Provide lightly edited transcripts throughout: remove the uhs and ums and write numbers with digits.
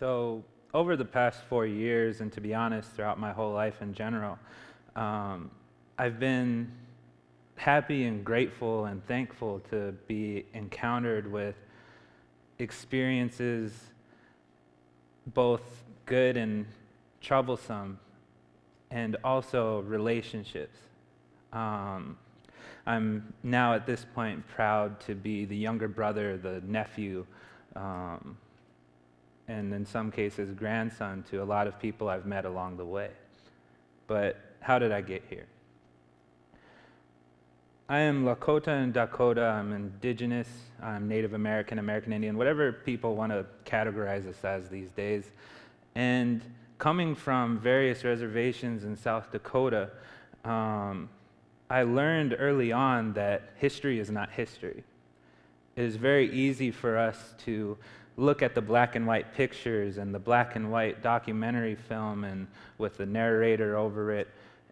So over the past 4 years, and to be honest, throughout my whole life in general, I've been happy and grateful and thankful to be encountered with experiences, both good and troublesome, and also relationships. I'm now at this point proud to be the younger brother, the nephew, and in some cases grandson to a lot of people I've met along the way. But how did I get here? I am Lakota and Dakota. I'm Indigenous. I'm Native American, American Indian, whatever people want to categorize us as these days. And coming from various reservations in South Dakota, I learned early on that history is not history. It is very easy for us to look at the black and white pictures and the black and white documentary film and with the narrator over it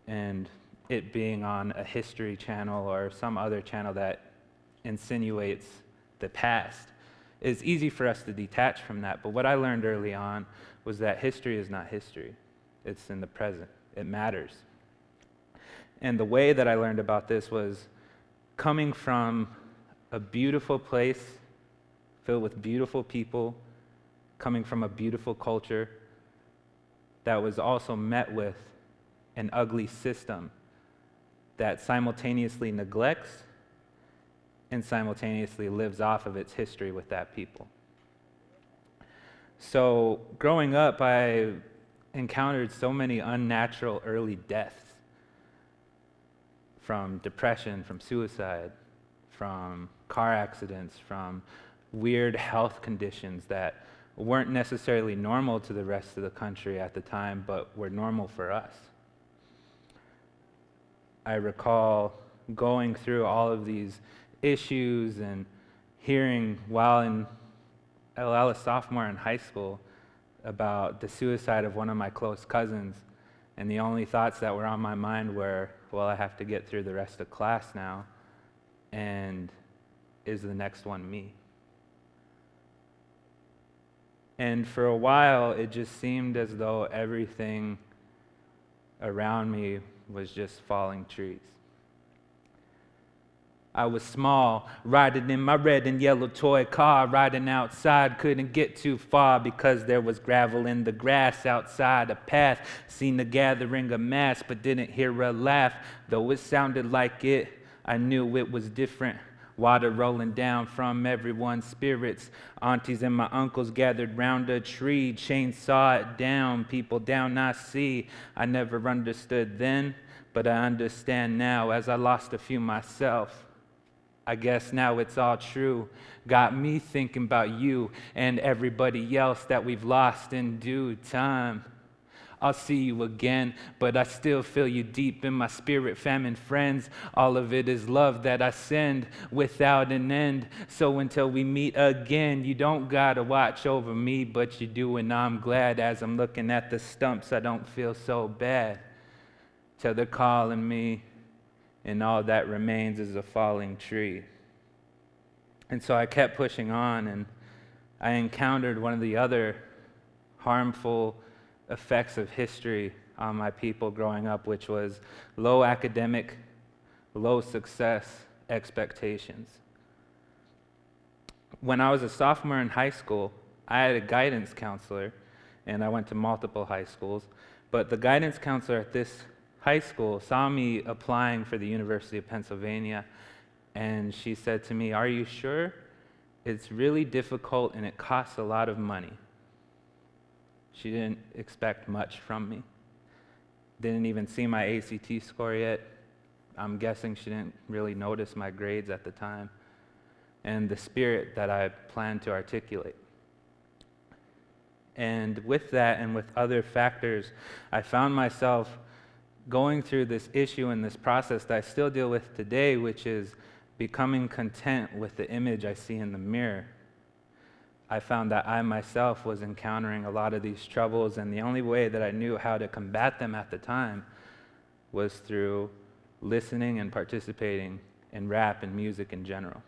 and it being on a history channel or some other channel that insinuates the past. It's easy for us to detach from that, but what I learned early on was that history is not history. It's in the present. It matters. And the way that I learned about this was coming from a beautiful place filled with beautiful people, coming from a beautiful culture that was also met with an ugly system that simultaneously neglects and simultaneously lives off of its history with that people. So growing up, I encountered so many unnatural early deaths from depression, from suicide, from car accidents, from weird health conditions that weren't necessarily normal to the rest of the country at the time, but were normal for us. I recall going through all of these issues and hearing while a sophomore in high school about the suicide of one of my close cousins, and the only thoughts that were on my mind were, well, I have to get through the rest of class now, and is the next one me? And for a while, it just seemed as though everything around me was just falling trees. I was small, riding in my red and yellow toy car, riding outside, couldn't get too far because there was gravel in the grass outside a path. Seen the gathering of mass, but didn't hear a laugh. Though it sounded like it, I knew it was different. Water rolling down from everyone's spirits. Aunties and my uncles gathered round a tree. Chainsaw it down, people down I see. I never understood then, but I understand now as I lost a few myself. I guess now it's all true. Got me thinking about you and everybody else that we've lost in due time. I'll see you again, but I still feel you deep in my spirit, famine friends. All of it is love that I send without an end. So until we meet again, you don't gotta watch over me, but you do, and I'm glad. As I'm looking at the stumps, I don't feel so bad. Till they're calling me, and all that remains is a falling tree. And so I kept pushing on, and I encountered one of the other harmful effects of history on my people growing up, which was low academic, low success expectations. When I was a sophomore in high school, I had a guidance counselor, and I went to multiple high schools, but the guidance counselor at this high school saw me applying for the University of Pennsylvania, and she said to me, "Are you sure? It's really difficult and it costs a lot of money." She didn't expect much from me. Didn't even see my ACT score yet. I'm guessing she didn't really notice my grades at the time and the spirit that I planned to articulate. And with that and with other factors, I found myself going through this issue and this process that I still deal with today, which is becoming content with the image I see in the mirror. I found that I myself was encountering a lot of these troubles, and the only way that I knew how to combat them at the time was through listening and participating in rap and music in general.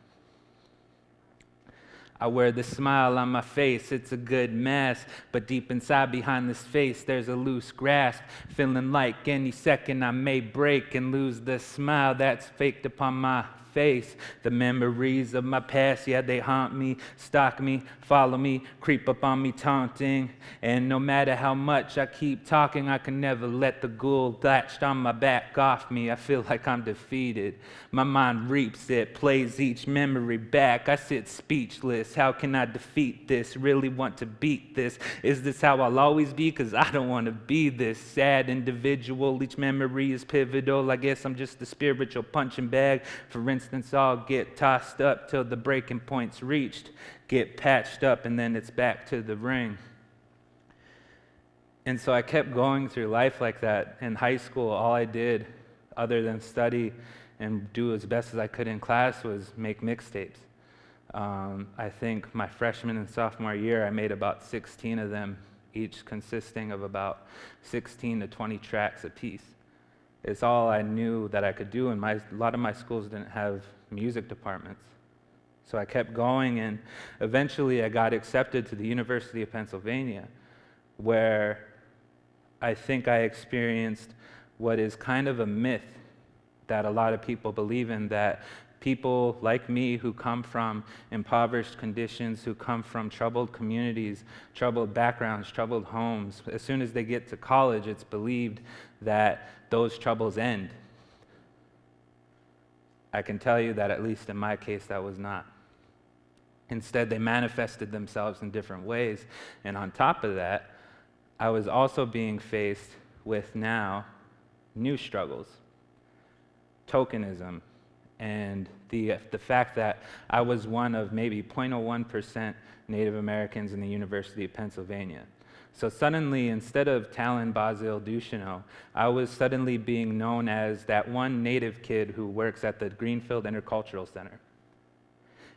I wear the smile on my face, it's a good mask, but deep inside behind this face there's a loose grasp, feeling like any second I may break and lose the smile that's faked upon my face. The memories of my past, yeah, they haunt me, stalk me, follow me, creep up on me taunting, and no matter how much I keep talking, I can never let the ghoul latched on my back off me. I feel like I'm defeated. My mind reaps it, plays each memory back. I sit speechless. How can I defeat this? Really want to beat this? Is this how I'll always be? Cause I don't want to be this sad individual. Each memory is pivotal. I guess I'm just a spiritual punching bag. For instance, I'll get tossed up till the breaking point's reached, get patched up, and then it's back to the ring. And so I kept going through life like that. In high school, all I did, other than study and do as best as I could in class, was make mixtapes. I think my freshman and sophomore year, I made about 16 of them, each consisting of about 16 to 20 tracks apiece. It's all I knew that I could do, and a lot of my schools didn't have music departments. So I kept going, and eventually I got accepted to the University of Pennsylvania, where I think I experienced what is kind of a myth that a lot of people believe in, that people like me who come from impoverished conditions, who come from troubled communities, troubled backgrounds, troubled homes, as soon as they get to college, it's believed that those troubles end. I can tell you that at least in my case, that was not. Instead, they manifested themselves in different ways. And on top of that, I was also being faced with now new struggles, tokenism, and the fact that I was one of maybe 0.01% Native Americans in the University of Pennsylvania. So suddenly, instead of Talon, Bazille, Ducheneaux, I was suddenly being known as that one Native kid who works at the Greenfield Intercultural Center.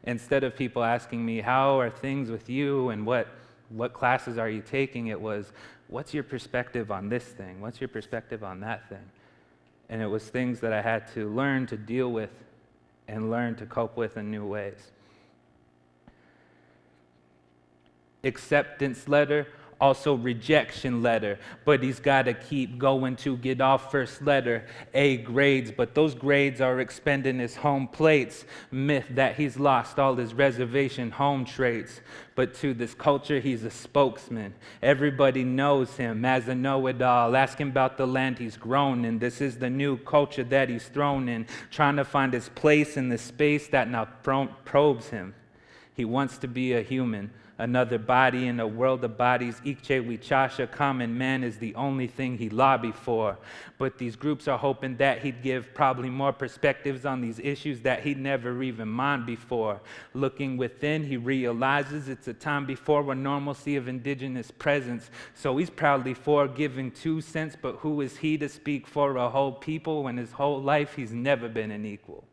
Instead of people asking me, how are things with you and what classes are you taking, it was, what's your perspective on this thing? What's your perspective on that thing? And it was things that I had to learn to deal with and learn to cope with in new ways. Acceptance letter, also rejection letter, but he's got to keep going to get off first letter. A grades, but those grades are expending his home plates. Myth that he's lost all his reservation home traits, but to this culture he's a spokesman. Everybody knows him as a know-it-all. Ask him about the land he's grown in. This is the new culture that he's thrown in, trying to find his place in the space that now probes him. He wants to be a human, another body in a world of bodies. Ikche Wichasha, common man, is the only thing he lobbied for. But these groups are hoping that he'd give probably more perspectives on these issues that he'd never even mind before. Looking within, he realizes it's a time before a normalcy of indigenous presence. So he's proudly for giving 2 cents, but who is he to speak for a whole people when his whole life he's never been an equal?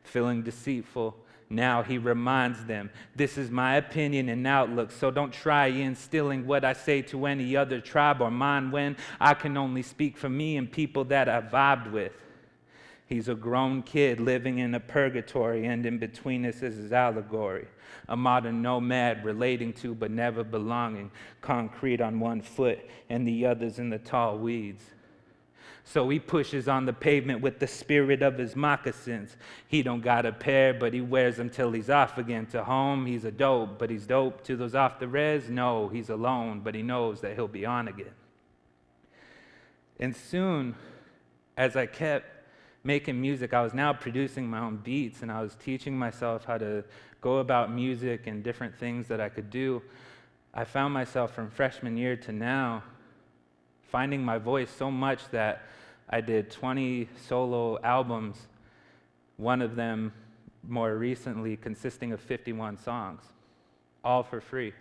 Feeling deceitful, now he reminds them, this is my opinion and outlook, so don't try instilling what I say to any other tribe or mine when I can only speak for me and people that I vibed with. He's a grown kid living in a purgatory, and in between us is his allegory. A modern nomad relating to but never belonging, concrete on one foot and the others in the tall weeds. So he pushes on the pavement with the spirit of his moccasins. He don't got a pair, but he wears them till he's off again. To home, he's a dope, but he's dope. To those off the res, no, he's alone, but he knows that he'll be on again. And soon, as I kept making music, I was now producing my own beats, and I was teaching myself how to go about music and different things that I could do. I found myself from freshman year to now finding my voice so much that I did 20 solo albums, one of them more recently consisting of 51 songs, all for free.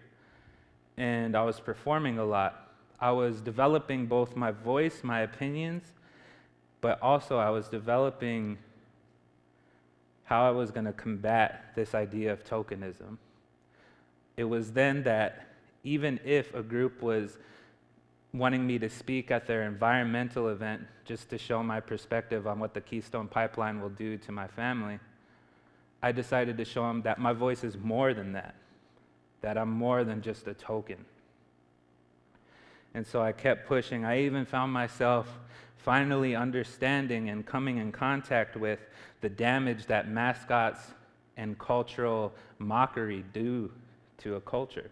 And I was performing a lot. I was developing both my voice, my opinions, but also I was developing how I was going to combat this idea of tokenism. It was then that even if a group was wanting me to speak at their environmental event just to show my perspective on what the Keystone Pipeline will do to my family, I decided to show them that my voice is more than that. that I'm more than just a token. And so I kept pushing. I even found myself finally understanding and coming in contact with the damage that mascots and cultural mockery do to a culture,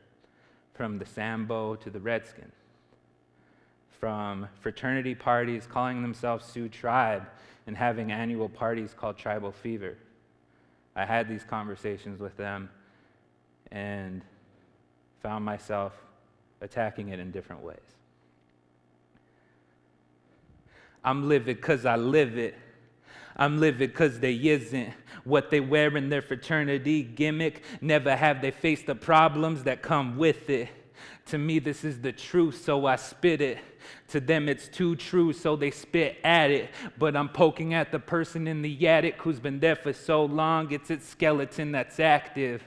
from the Sambo to the Redskin, from fraternity parties calling themselves Sioux Tribe and having annual parties called Tribal Fever. I had these conversations with them and found myself attacking it in different ways. I'm livid 'cause I live it. I'm livid 'cause they isn't what they wear in their fraternity gimmick. Never have they faced the problems that come with it. To me, this is the truth, so I spit it. To them, it's too true, so they spit at it. But I'm poking at the person in the attic who's been there for so long, it's its skeleton that's active.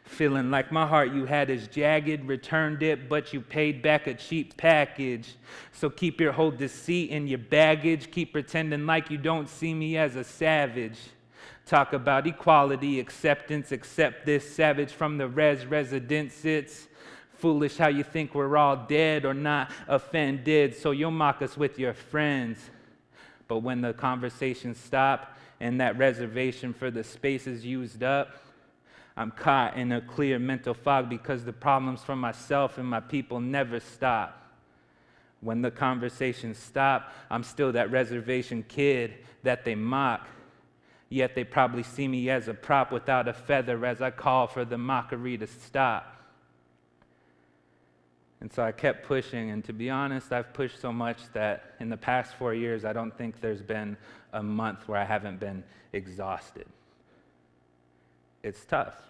Feeling like my heart you had is jagged, returned it, but you paid back a cheap package. So keep your whole deceit in your baggage, keep pretending like you don't see me as a savage. Talk about equality, acceptance, accept this savage from the residence. It's foolish how you think we're all dead or not offended, so you'll mock us with your friends. But when the conversations stop and that reservation for the space is used up, I'm caught in a clear mental fog because the problems for myself and my people never stop. When the conversations stop, I'm still that reservation kid that they mock. Yet they probably see me as a prop without a feather as I call for the mockery to stop. And so I kept pushing, and to be honest, I've pushed so much that in the past 4 years, I don't think there's been a month where I haven't been exhausted. It's tough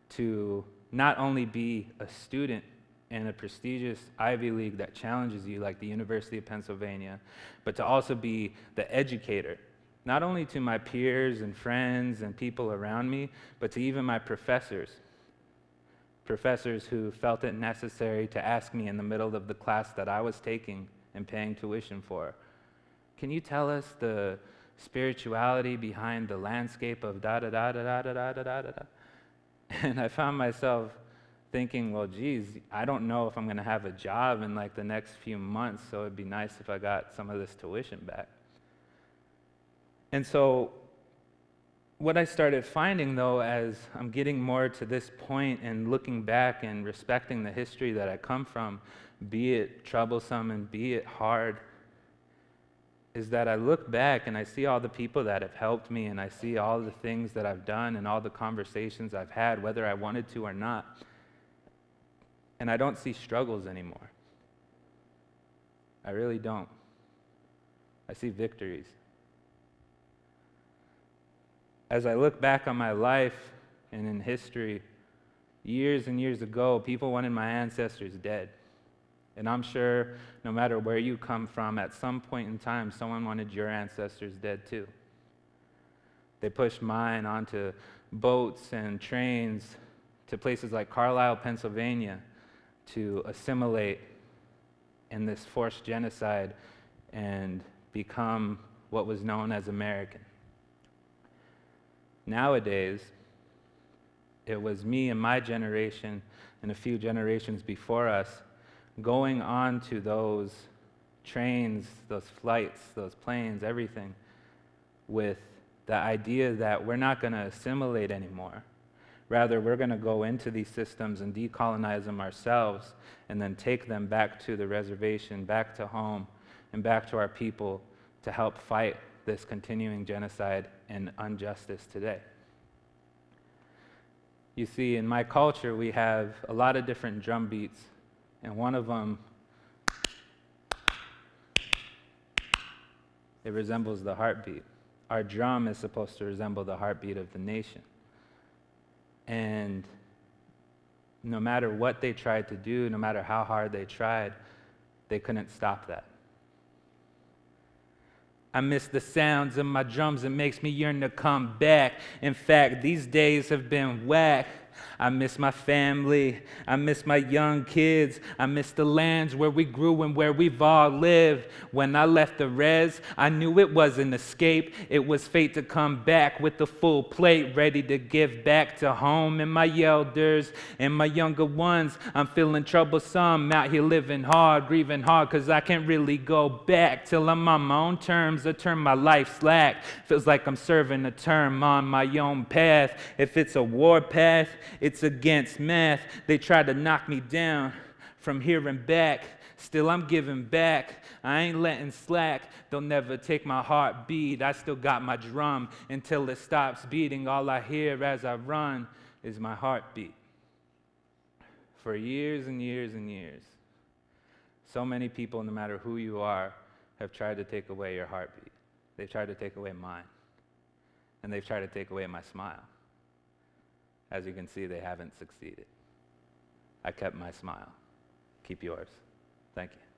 to not only be a student in a prestigious Ivy League that challenges you like the University of Pennsylvania, but to also be the educator, not only to my peers and friends and people around me, but to even my professors who felt it necessary to ask me in the middle of the class that I was taking and paying tuition for, can you tell us the spirituality behind the landscape of da-da-da-da-da-da-da-da-da-da? And I found myself thinking, well, geez, I don't know if I'm going to have a job in like the next few months, so it'd be nice if I got some of this tuition back. And so what I started finding, though, as I'm getting more to this point and looking back and respecting the history that I come from, be it troublesome and be it hard, is that I look back and I see all the people that have helped me, and I see all the things that I've done and all the conversations I've had, whether I wanted to or not, and I don't see struggles anymore. I really don't. I see victories. As I look back on my life and in history, years and years ago, people wanted my ancestors dead. And I'm sure no matter where you come from, at some point in time, someone wanted your ancestors dead too. They pushed mine onto boats and trains to places like Carlisle, Pennsylvania, to assimilate in this forced genocide and become what was known as American. Nowadays, it was me and my generation and a few generations before us going on to those trains, those flights, those planes, everything, with the idea that we're not going to assimilate anymore. Rather, we're going to go into these systems and decolonize them ourselves and then take them back to the reservation, back to home, and back to our people to help fight this continuing genocide and injustice today. You see, in my culture, we have a lot of different drum beats, and one of them, it resembles the heartbeat. Our drum is supposed to resemble the heartbeat of the nation. And no matter what they tried to do, no matter how hard they tried, they couldn't stop that. I miss the sounds of my drums. It makes me yearn to come back. In fact, these days have been whack. I miss my family, I miss my young kids, I miss the lands where we grew and where we've all lived. When I left the res, I knew it was an escape. It was fate to come back with a full plate, ready to give back to home and my elders and my younger ones. I'm feeling troublesome, out here living hard, grieving hard, cause I can't really go back till I'm on my own terms or turn my life slack. Feels like I'm serving a term on my own path. If it's a war path, it's against math. They try to knock me down from here and back. Still I'm giving back. I ain't letting slack. They'll never take my heartbeat. I still got my drum until it stops beating. All I hear as I run is my heartbeat. For years and years and years, so many people, no matter who you are, have tried to take away your heartbeat. They've tried to take away mine. And they've tried to take away my smile. As you can see, they haven't succeeded. I kept my smile. Keep yours. Thank you.